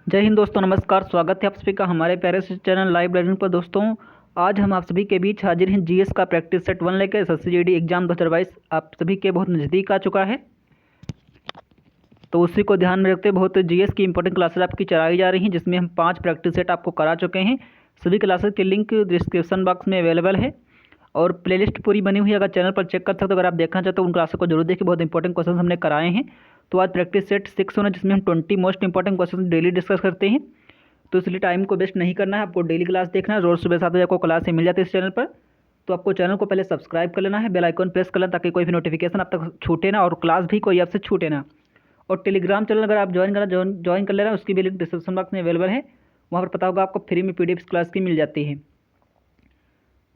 जय हिंद दोस्तों, नमस्कार। स्वागत है आप सभी का हमारे प्यारे से चैनल लाइव लर्निंग पर। दोस्तों, आज हम आप सभी के बीच हाजिर हैं जीएस का प्रैक्टिस सेट 1 लेकर। एसएससी जीडी एग्जाम 2022 आप सभी के बहुत नज़दीक आ चुका है, तो उसी को ध्यान में रखते बहुत जीएस की इंपॉर्टेंट क्लासेस आपकी चलाई जा रही हैं, जिसमें हम 5 प्रैक्टिस सेट आपको करा चुके हैं। सभी क्लासेस के लिंक डिस्क्रिप्शन बॉक्स में अवेलेबल है और प्लेलिस्ट पूरी बनी हुई है, अगर चैनल पर चेक कर सकते हो। अगर आप देखना चाहते हो उन क्लासों को जरूर देखिए, बहुत इंपॉर्टेंट क्वेश्चन हमने कराए हैं। तो आज प्रैक्टिस सेट 6 होना, जिसमें हम 20 most important question daily discuss करते हैं। तो इसलिए टाइम को वेस्ट नहीं करना है, आपको डेली क्लास देखना है। रोज़ सुबह 7 बजे आपको क्लास मिल जाती है इस चैनल पर। तो आपको चैनल को पहले सब्सक्राइब कर लेना है, बेल आइकन प्रेस कर लेना, ताकि कोई भी नोटिफिकेशन आप तक छूटे ना और क्लास भी कोई आपसे छूटे ना। और टेलीग्राम चैनल अगर आप ज्वाइन कर लेना, उसकी भी लिंक डिस्क्रिप्शन बॉक्स में अवेलेबल है। वहाँ पर पता होगा आपको फ्री में PDF क्लास की मिल जाती है।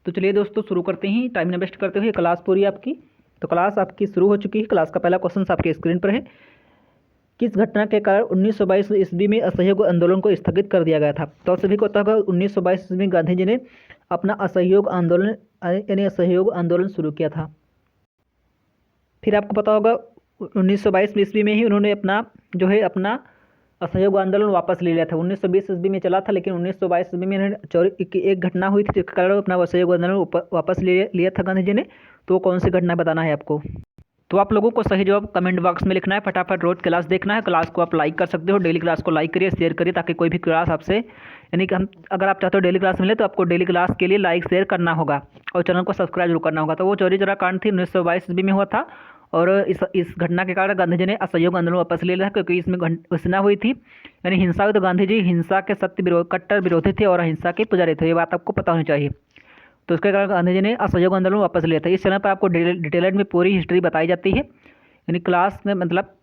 तो चलिए दोस्तों, शुरू करते हैं टाइम न वेस्ट करते हुए। क्लास पूरी आपकी, तो क्लास आपकी शुरू हो चुकी है। क्लास का पहला क्वेश्चन आपके स्क्रीन पर है। किस घटना के कारण 1922 ईस्वी में असहयोग आंदोलन को स्थगित कर दिया गया था? तो सभी को पता होगा 1922 ईस्वी में गांधी जी ने अपना असहयोग आंदोलन यानी असहयोग आंदोलन शुरू किया था। फिर आपको पता होगा 1922 ईस्वी में ही उन्होंने अपना असहयोग आंदोलन वापस ले लिया था। 1920 ईस्वी में चला था, लेकिन 1922 ईस्वी में एक घटना हुई थी जिसके कारण अपना असहयोग आंदोलन वापस ले लिया था गांधी जी ने। तो कौन सी घटना बताना है आपको? तो आप लोगों को सही जवाब कमेंट बॉक्स में लिखना है। फटाफट रोज क्लास देखना है। क्लास को आप लाइक कर सकते हो, डेली क्लास को लाइक करिए, शेयर करिए, ताकि कोई भी क्लास आपसे यानी कि अगर आप चाहते हो डेली क्लास मिले, तो आपको डेली क्लास के लिए लाइक शेयर करना होगा और चैनल को सब्सक्राइब जरूर करना होगा। तो वो चौरी चौरा कांड थी 1922 ईस्वी में हुआ था, और इस घटना के कारण गांधी जी ने असहयोग आंदोलन वापस ले लिया, क्योंकि इसमें घोषणा हुई थी यानी हिंसा हुई। तो गांधी जी हिंसा के कट्टर विरोधी थे और अहिंसा के पुजारी थे, ये बात आपको पता होनी चाहिए। तो इसके कारण गांधी जी ने असहयोग आंदोलन वापस लिया था। इस चैनल पर आपको डिटेल्ड में पूरी हिस्ट्री बताई जाती है, यानी क्लास में मतलब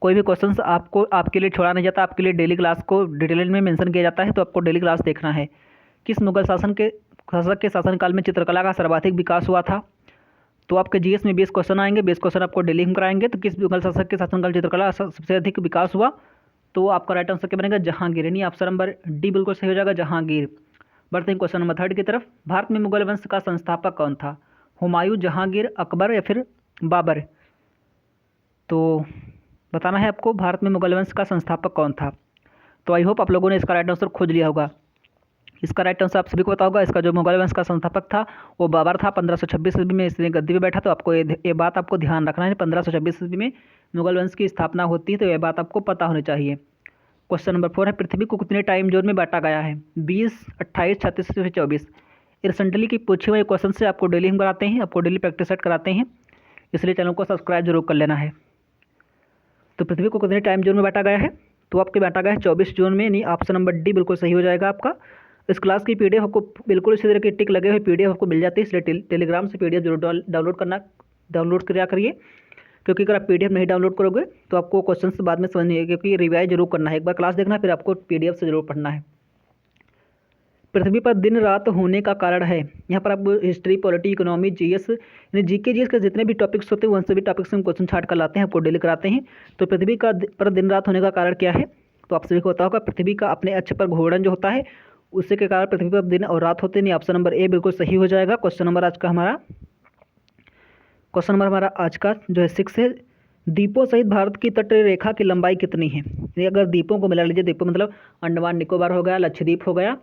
कोई भी क्वेश्चंस आपके लिए छोड़ा नहीं जाता, आपके लिए डेली क्लास को डिटेल में मेंशन किया जाता है। तो आपको डेली क्लास देखना है। किस मुगल शासक के शासनकाल में चित्रकला का सर्वाधिक विकास हुआ था? तो आपके जीएस में 20 क्वेश्चन आएंगे, 20 क्वेश्चन आपको डेली हम कराएंगे। तो किस मुगल शासक के शासनकाल चित्रकला सबसे अधिक विकास हुआ? तो आपका राइट आंसर क्या बनेगा? जहांगीर, यानी ऑप्शन नंबर डी बिल्कुल सही हो जाएगा, जहांगीर। बढ़ते हैं क्वेश्चन नंबर 3 की तरफ। भारत में मुगल वंश का संस्थापक कौन था? हुमायूं, जहांगीर, अकबर या फिर बाबर? तो बताना है आपको भारत में मुगल वंश का संस्थापक कौन था। तो आई होप आप लोगों ने इसका राइट आंसर खोज लिया होगा। इसका राइट आंसर आप सभी को पता होगा। इसका जो मुगल वंश का संस्थापक था वो बाबर था। 1526 ईस्वी में इसने गद्दी पे बैठा। तो आपको ये बात आपको ध्यान रखना है, 1526 ईस्वी में मुगल वंश की स्थापना होती है, तो ये बात आपको पता होनी चाहिए। क्वेश्चन नंबर 4 है। पृथ्वी को कितने टाइम जोन में बांटा गया है? 20, 28, 36 या 24? रिसेंटली की पूछे हुए क्वेश्चन से आपको डेली हम कराते हैं, आपको डेली प्रैक्टिस सेट कराते हैं, इसलिए चैनल को सब्सक्राइब जरूर कर लेना है। तो पृथ्वी को कितने टाइम जोन में बांटा गया है? तो आपके बांटा गया है 24 जोन में, यानी ऑप्शन नंबर डी बिल्कुल सही हो जाएगा आपका। इस क्लास की PDF आपको बिल्कुल इसी तरह की टिक लगे हुए PDF आपको मिल जाती है, इसलिए टेलीग्राम से PDF जरूर डाउनलोड किया करिए, क्योंकि अगर आप PDF नहीं डाउनलोड करोगे तो आपको क्वेश्चन बाद में समझ नहीं आएगा, क्योंकि रिवाइज जरूर करना है। एक बार क्लास देखना, फिर आपको PDF से जरूर पढ़ना है। पृथ्वी पर दिन रात होने का कारण है? यहाँ पर आप हिस्ट्री, पॉलिटी, इकोनॉमी, जीएस यानी जीके जीएस के जितने भी टॉपिक्स होते हैं उन सभी टॉपिक्स से हम क्वेश्चन छाट कर लाते हैं, आपको डेली कराते हैं। तो पृथ्वी का पर दिन रात होने का कारण क्या है? तो आप सभी को पता होगा, पृथ्वी का अपने अक्ष पर घूर्णन जो होता है, उससे के कारण पृथ्वी पर दिन और रात होते हैं। ऑप्शन नंबर ए बिल्कुल सही हो जाएगा। क्वेश्चन नंबर हमारा आज का जो है 6 है। द्वीपों सहित भारत की तट रेखा की लंबाई कितनी है? अगर द्वीपों को मिला लीजिए, द्वीपों मतलब अंडमान निकोबार हो गया, लक्षद्वीप हो गया,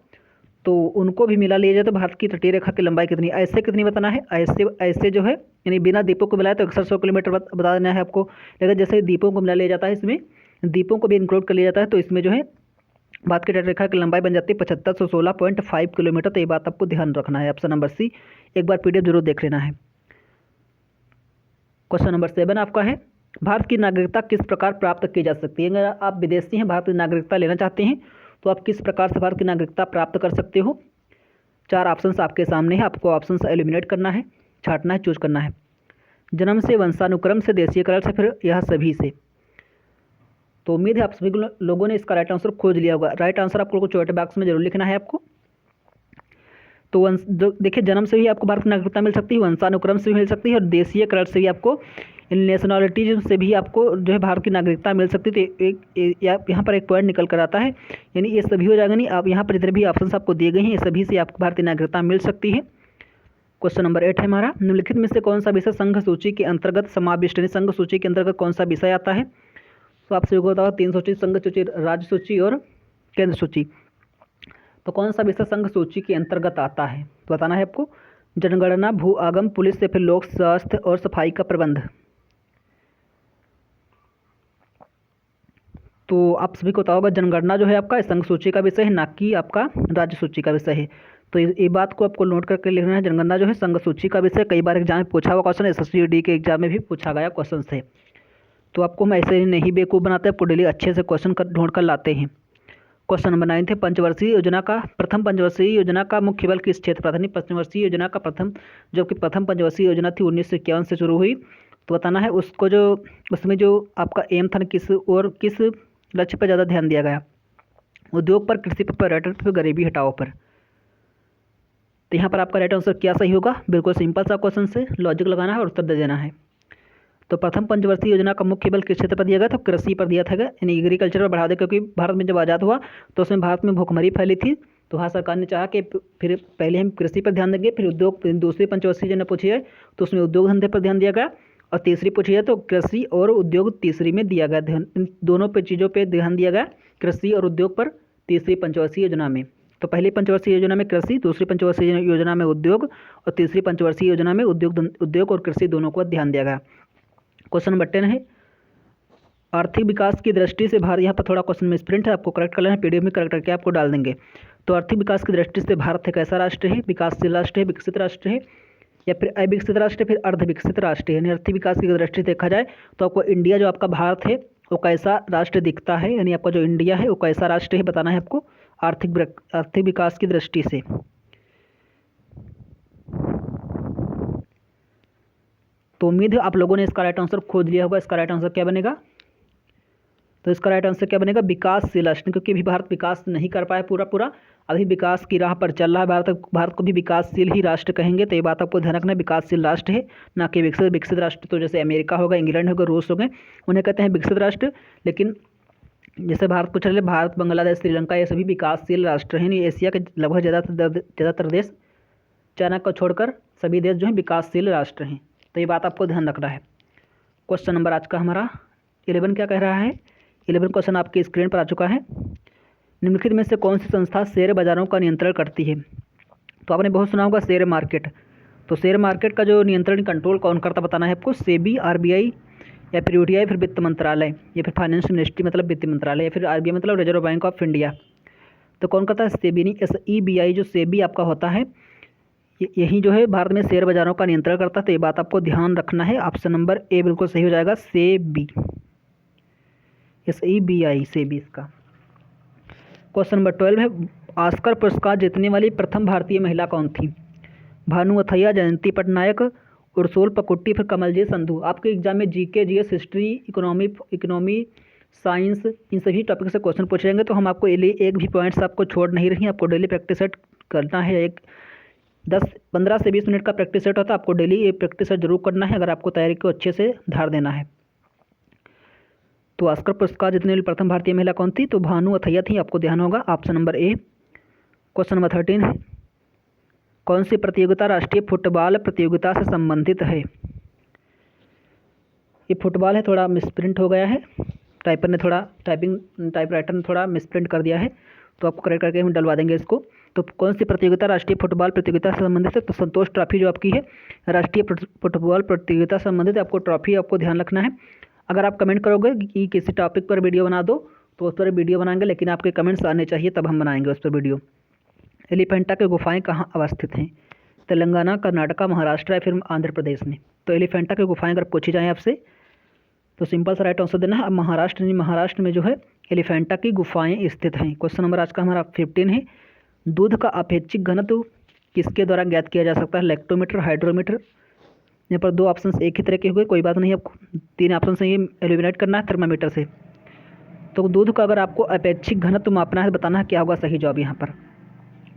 तो उनको भी मिला लिया जाए तो भारत की तटीय रेखा की लंबाई कितनी? ऐसे कितनी बताना है? ऐसे जो है यानी बिना द्वीपों को मिलाए तो 100 किलोमीटर बता देना है आपको। लेकिन जैसे द्वीपों को मिला लिया जाता है, इसमें द्वीपों को भी इंक्लूड कर लिया जाता है, तो इसमें जो है भारत की तटीय रेखा की लंबाई बन जाती है 7516.5 किलोमीटर। तो ये बात आपको ध्यान रखना है। ऑप्शन नंबर सी, एक बार PDF जरूर देख लेना है। क्वेश्चन नंबर 7 आपका है। भारत की नागरिकता किस प्रकार प्राप्त की जा सकती है? अगर आप विदेशी हैं, भारत की नागरिकता लेना चाहते हैं, तो आप किस प्रकार से भारत की नागरिकता प्राप्त कर सकते हो? 4 ऑप्शंस आपके सामने है, आपको ऑप्शंस एलिमिनेट करना है, छांटना है, चूज करना है। जन्म से, वंशानुक्रम से, देशीयकरण से, फिर यह सभी से? तो उम्मीद है आप सभी लोगों ने इसका राइट आंसर खोज लिया होगा। राइट आंसर आपको चैट बॉक्स में जरूर लिखना है आपको। तो देखिए, जन्म से भी आपको भारत की नागरिकता मिल सकती है, वंशानुक्रम से भी मिल सकती है, और देशीयकरण से भी आपको नेशनलिटी से भी आपको जो है भारत की नागरिकता मिल सकती है। तो यहाँ पर एक पॉइंट निकल कर आता है, यानी ये सभी हो जाएगा। नहीं, आप यहाँ पर जितने भी ऑप्शन आपको दिए गए हैं, ये सभी से आपको भारतीय नागरिकता मिल सकती है। क्वेश्चन नंबर 8 है हमारा। निम्नलिखित में से कौन सा विषय संघ सूची के अंतर्गत समाविष्ट, संघ सूची के अंतर्गत कौन सा विषय आता है? तो आप सभी को बताओ 3 सूची, संघ सूची, राज्य सूची और केंद्र सूची। तो कौन सा विषय संघ सूची के अंतर्गत आता है तो बताना है आपको। जनगणना, भू आगम, पुलिस या फिर लोक स्वास्थ्य और सफाई का प्रबंध। तो आप सभी को पता होगा जनगणना जो है आपका संघ सूची का विषय है, ना कि आपका राज्य सूची का विषय है। तो ये बात को आपको नोट करके लिखना है, जनगणना जो है संघ सूची का विषय। कई बार एग्जाम में पूछा हुआ क्वेश्चन, SSCD के एग्जाम में भी पूछा गया क्वेश्चन है। तो आपको हम ऐसे ही नहीं बेवकूफ़ बनाते, आपको डेली अच्छे से क्वेश्चन ढूंढ कर लाते हैं। क्वेश्चन नंबर 9 थे, पंचवर्षीय योजना का प्रथम पंचवर्षीय योजना का मुख्य बल किस क्षेत्र पर था? पंचवर्षीय योजना का प्रथम, जबकि प्रथम पंचवर्षीय योजना थी 1951 से शुरू हुई। तो बताना है उसको जो उसमें जो आपका एम था किस और किस लक्ष्य पर ज़्यादा ध्यान दिया गया? उद्योग पर, कृषि पर, पर्यटन पर, गरीबी हटाओ पर। तो यहाँ पर आपका राइट आंसर क्या सही होगा? बिल्कुल सिंपल सा क्वेश्चन से लॉजिक लगाना है और उत्तर दे देना है। तो प्रथम पंचवर्षीय योजना का मुख्य बल किस क्षेत्र पर दिया गया? तो कृषि पर दिया था, यानी एग्रीकल्चर पर बढ़ा दे, क्योंकि भारत में जब आज़ाद हुआ तो उसमें भारत में भूखमरी फैली थी। तो वहाँ सरकार ने चाहा कि फिर पहले हम कृषि पर ध्यान देंगे, फिर उद्योग। दूसरी पंचवर्षीय योजना पूछी है तो उसमें उद्योग धंधे पर ध्यान दिया गया, और तीसरी पूछी है तो कृषि और उद्योग तीसरी में दिया गया ध्यान। इन दोनों पे चीज़ों पर ध्यान दिया गया, कृषि और उद्योग पर, तीसरी पंचवर्षीय योजना में। तो पहली पंचवर्षीय योजना में कृषि, दूसरी पंचवर्षीय योजना में उद्योग, और तीसरी पंचवर्षीय योजना में उद्योग और कृषि दोनों को ध्यान दिया गया। क्वेश्चन नंबर 10 है, आर्थिक विकास की दृष्टि से भारत, यहाँ पर थोड़ा क्वेश्चन में स्प्रिंट है, आपको करेक्ट कर लेना है, PDF में करेक्ट करके आपको डाल देंगे। तो आर्थिक विकास की दृष्टि से भारत एक ऐसा राष्ट्र है, विकासशील राष्ट्र है, विकसित राष्ट्र है, या फिर अविकसित राष्ट्र है, फिर अर्धविकसित राष्ट्र है। यानी आर्थिक विकास की दृष्टि से देखा जाए तो आपको इंडिया जो आपका भारत है वो कैसा राष्ट्र दिखता है, यानी आपका जो इंडिया है वो कैसा राष्ट्र है बताना है आपको आर्थिक विकास की दृष्टि से। तो उम्मीद है आप लोगों ने इसका राइट आंसर खोज लिया होगा। इसका राइट आंसर क्या बनेगा? तो इसका राइट आंसर क्या बनेगा? विकासशील राष्ट्र, क्योंकि अभी भारत विकास नहीं कर पाया पूरा, अभी विकास की राह पर चल रहा है। भारत को भी विकासशील ही राष्ट्र कहेंगे, तो ये बात आपको ध्यान रखना है, विकासशील राष्ट्र है, ना कि विकसित राष्ट्र। तो जैसे अमेरिका होगा, इंग्लैंड होगा, रूस हो गए, उन्हें कहते हैं विकसित राष्ट्र। लेकिन जैसे भारत को चले, भारत, बांग्लादेश, श्रीलंका, ये सभी विकासशील राष्ट्र हैं। एशिया के लगभग ज़्यादातर देश, चाइना को छोड़कर सभी देश जो हैं विकासशील राष्ट्र हैं। तो ये बात आपको ध्यान रखना है। क्वेश्चन नंबर आज का हमारा 11 क्या कह रहा है? 11 क्वेश्चन आपकी स्क्रीन पर आ चुका है। निम्नलिखित में से कौन सी संस्था शेयर बाजारों का नियंत्रण करती है? तो आपने बहुत सुना होगा शेयर मार्केट। तो शेयर मार्केट का जो नियंत्रण, कंट्रोल कौन करता बताना है आपको। सेबी, RBI, या फिर UTI, फिर वित्त मंत्रालय, या फिर फाइनेंस मिनिस्ट्री मतलब वित्त मंत्रालय, या फिर RBI मतलब रिजर्व बैंक ऑफ इंडिया। तो कौन करता है? सेबी नहीं, SEBI जो सेबी आपका होता है, यही जो है भारत में शेयर बाजारों का नियंत्रण करता है। तो ये बात आपको ध्यान रखना है। ऑप्शन नंबर ए बिल्कुल सही हो जाएगा, सेबी, SEBI, सेबी इसका। क्वेश्चन नंबर 12 है, ऑस्कर पुरस्कार जीतने वाली प्रथम भारतीय महिला कौन थी? भानु अथैया, जयंती पटनायक, उर्सुल पकुट्टी, फिर कमलजीत संधू। आपके एग्जाम में GK, GS, history, economy, science, इन सभी टॉपिक से क्वेश्चन पूछे जाएंगे। तो हम आपको एक भी पॉइंट्स आपको छोड़ नहीं रही, आपको डेली प्रैक्टिस सेट करना है। 15 से 20 मिनट का प्रैक्टिस सेट होता है, आपको डेली ये प्रैक्टिस सेट जरूर करना है, अगर आपको तैयारी को अच्छे से धार देना है। तो ऑस्कर पुरस्कार जीतने वाली प्रथम भारतीय महिला कौन थी? तो भानु अथैया थी, आपको ध्यान होगा। Option number A. Question number 13 है, कौन सी प्रतियोगिता राष्ट्रीय फुटबॉल प्रतियोगिता से संबंधित है? ये फुटबॉल है, थोड़ा मिसप्रिंट हो गया है, टाइपराइटर ने थोड़ा मिसप्रिंट कर दिया है, तो आपको करेक्ट करके हम डलवा देंगे इसको। तो कौन सी प्रतियोगिता राष्ट्रीय फुटबॉल प्रतियोगिता से संबंधित है? तो संतोष ट्रॉफी जो आपकी है राष्ट्रीय फुटबॉल प्रतियोगिता से संबंधित आपको ट्रॉफी आपको ध्यान रखना है। अगर आप कमेंट करोगे कि किसी टॉपिक पर वीडियो बना दो तो उस पर वीडियो बनाएंगे, लेकिन आपके कमेंट्स आने चाहिए तब हम बनाएंगे उस पर वीडियो। एलिफेंटा की गुफाएं कहाँ अवस्थित हैं? तेलंगाना, कर्नाटका, महाराष्ट्र या फिर आंध्र प्रदेश में? तो एलिफेंटा की गुफाएं अगर पूछी जाएँ आपसे तो सिंपल सा राइट आंसर देना है। अब महाराष्ट्र में जो है एलिफेंटा की गुफाएं स्थित हैं। क्वेश्चन नंबर आज का हमारा 15 है, दूध का अपेक्षिक घनत्व किसके द्वारा ज्ञात किया जा सकता है? Lactometer, hydrometer. यहाँ पर 2 ऑप्शन एक ही तरह के हुए, कोई बात नहीं, आपको 3 ऑप्शन से ये एलिमिनेट करना है थर्मामीटर से। तो दूध का अगर आपको अपेक्षिक घनत्व मापना है तो बताना है क्या होगा सही जवाब यहाँ पर।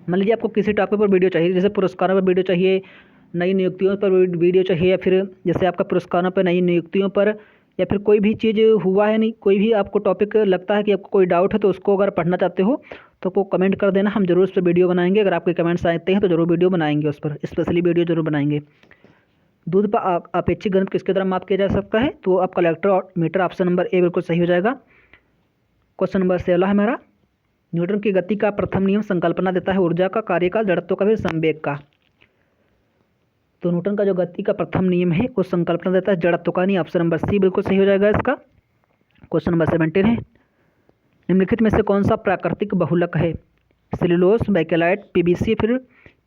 मान लीजिए आपको किसी टॉपिक पर वीडियो चाहिए, जैसे पुरस्कारों पर वीडियो चाहिए, नई नियुक्तियों पर वीडियो चाहिए, या फिर जैसे आपका पुरस्कारों पर, नई नियुक्तियों पर, या फिर कोई भी चीज़ हुआ है नहीं, कोई भी आपको टॉपिक लगता है कि आपको कोई डाउट है तो उसको अगर पढ़ना चाहते हो तो आपको कमेंट कर देना, हम जरूर उस पर वीडियो बनाएंगे। अगर आपके कमेंट्स आते हैं तो जरूर वीडियो बनाएंगे, उस पर स्पेशली वीडियो जरूर बनाएंगे। दूध पर अपेक्षित घनत्व किसके द्वारा माप किया जा सकता है? तो आपका इलेक्ट्रोमीटर, ऑप्शन नंबर ए बिल्कुल सही हो जाएगा। क्वेश्चन नंबर 16 है हमारा, न्यूटन की गति का प्रथम नियम संकल्पना देता है ऊर्जा का, कार्य का, जड़त्व का, फिर संवेग का। तो न्यूटन का जो गति का प्रथम नियम है वो संकल्पना देता है जड़त्व का, नहीं, ऑप्शन नंबर सी बिल्कुल सही हो जाएगा इसका। क्वेश्चन नंबर 17 है, निम्नलिखित में से कौन सा प्राकृतिक बहुलक है? सेलुलोज, बैकेलाइट, पीबीसी, फिर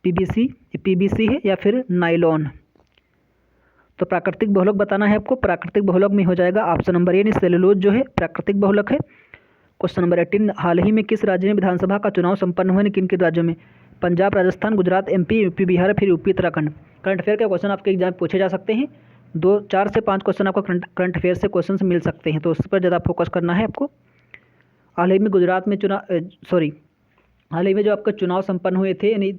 पीबीसी है या फिर नाइलॉन? तो प्राकृतिक बहुलक बताना है आपको। प्राकृतिक बहुलक में हो जाएगा ऑप्शन नंबर ए, सेलुलोज जो है प्राकृतिक बहुलक है। क्वेश्चन नंबर 18, हाल ही में किस राज्य में विधानसभा का चुनाव संपन्न हुए? किन किन राज्यों में? पंजाब, राजस्थान, गुजरात, एमपी, यूपी बिहार, फिर यूपी उत्तराखंड। करंट अफेयर के क्वेश्चन आपके एग्जाम पूछे जा सकते हैं। 4 से 5 क्वेश्चन आपको करंट अफेयर से क्वेश्चन मिल सकते हैं, तो उस पर ज़्यादा फोकस करना है आपको। हाल ही में गुजरात में हाल ही में जो आपके चुनाव संपन्न हुए थे, यानी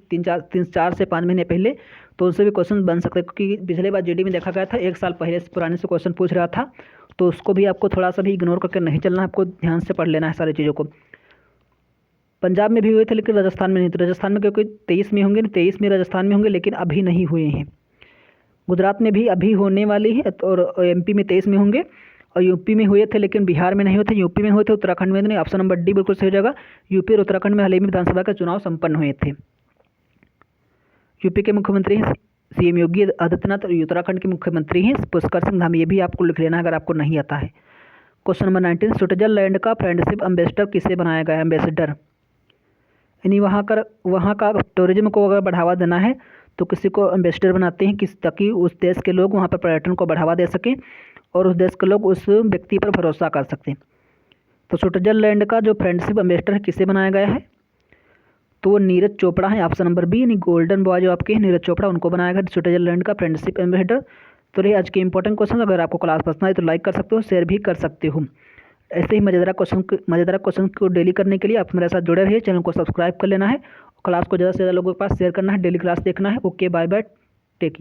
4 से 5 महीने पहले, तो उनसे भी क्वेश्चन बन सकते हैं, क्योंकि पिछले बार जीडी में देखा गया था 1 साल पहले से पुराने से क्वेश्चन पूछ रहा था, तो उसको भी आपको थोड़ा सा भी इग्नोर करके नहीं चलना है, आपको ध्यान से पढ़ लेना है सारी चीज़ों को। पंजाब में भी हुए थे लेकिन राजस्थान में नहीं, तो राजस्थान में क्योंकि 23 में होंगे, 23 में राजस्थान में होंगे, लेकिन अभी नहीं हुए हैं। गुजरात में भी अभी होने वाली है, और एमपी में 23 में होंगे, और यूपी में हुए थे लेकिन बिहार में नहीं हुए थे, यूपी में हुए थे, उत्तराखंड में नहीं। ऑप्शन नंबर डी बिल्कुल सही हो जाएगा। यूपी और उत्तराखंड में हाल ही में विधानसभा का चुनाव संपन्न हुए थे। यूपी के मुख्यमंत्री हैं सीएम योगी आदित्यनाथ, और उत्तराखंड के मुख्यमंत्री हैं पुष्कर सिंह धामी। ये भी आपको लिख लेना है अगर आपको नहीं आता है। क्वेश्चन नंबर 19, स्विट्जरलैंड का फ्रेंडशिप एम्बेसडर किसे बनाया गया है? एम्बेसडर यानी वहाँ का टूरिज्म को अगर बढ़ावा देना है तो किसी को एम्बेसडर बनाते हैं, ताकि उस देश के लोग वहाँ पर पर्यटन को बढ़ावा दे सकें और उस देश के लोग उस व्यक्ति पर भरोसा कर सकते हैं। तो स्विट्जरलैंड का जो फ्रेंडशिप एम्बेसडर है किसे बनाया गया है? तो वो नीरज चोपड़ा है, ऑप्शन नंबर बी, यानी गोल्डन बॉय जो आपके नीरज चोपड़ा, उनको बनाया गया स्विट्जरलैंड का फ्रेंडशिप एम्बेसडर। तो ये आज के इंपॉर्टेंट क्वेश्चन। अगर आपको क्लास पसंद आए तो लाइक कर सकते हो, शेयर भी कर सकते हो। ऐसे ही मज़ेदार क्वेश्चन को डेली करने के लिए आप मेरे साथ जुड़े रहिए। चैनल को सब्सक्राइब कर लेना है, क्लास को ज़्यादा से ज़्यादा लोगों के पास शेयर करना है, डेली क्लास देखना है। Okay, bye bye, take care.